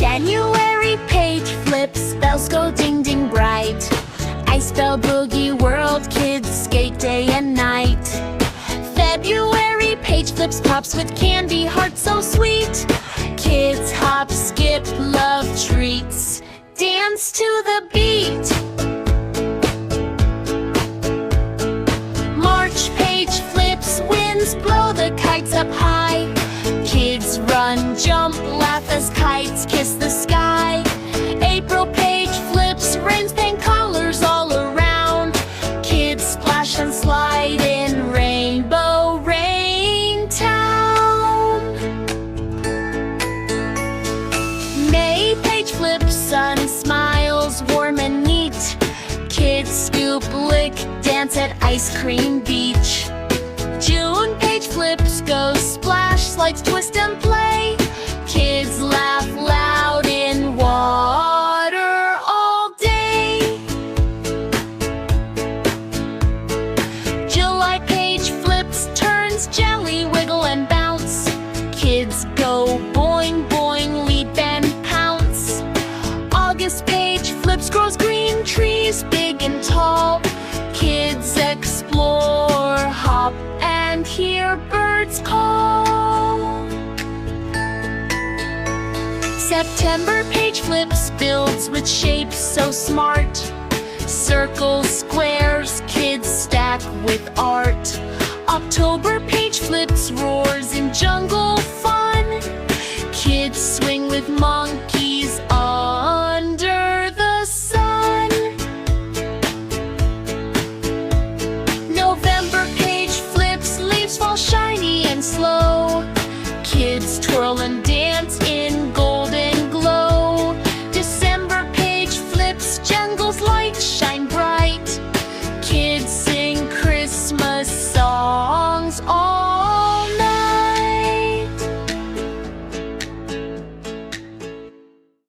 January page flips, bells go ding ding bright. I spell boogie world, kids skate day and night. February page flips, pops with candy, hearts so sweet. Kids hop, skip, love treats, dance to the beat. March page flips, winds blow the kites up high. Kids run, jump, laugh as kites kiss the sky. April page flips, rains paint colors all around. Kids splash and slide in Rainbow Rain Town. May page flips, sun smiles, warm and neat. Kids scoop, lick, dance at Ice Cream Beach. June page flips, go splash, slides, twist and play. Kids laugh loud in water all day. July page flips, turns, jelly, wiggle and bounce. Kids go boing boing, leap and pounce. August page flips, grows green trees, big and tall. Kids explore, hop and hear birds call. September page flips, builds with shapes so smart. Circles, squares, kids stack with art. October page flips, roars in jungle fun. Kids swing with monkeys under the sun. November page flips, leaves fall shiny and slow. Kids twirl and dance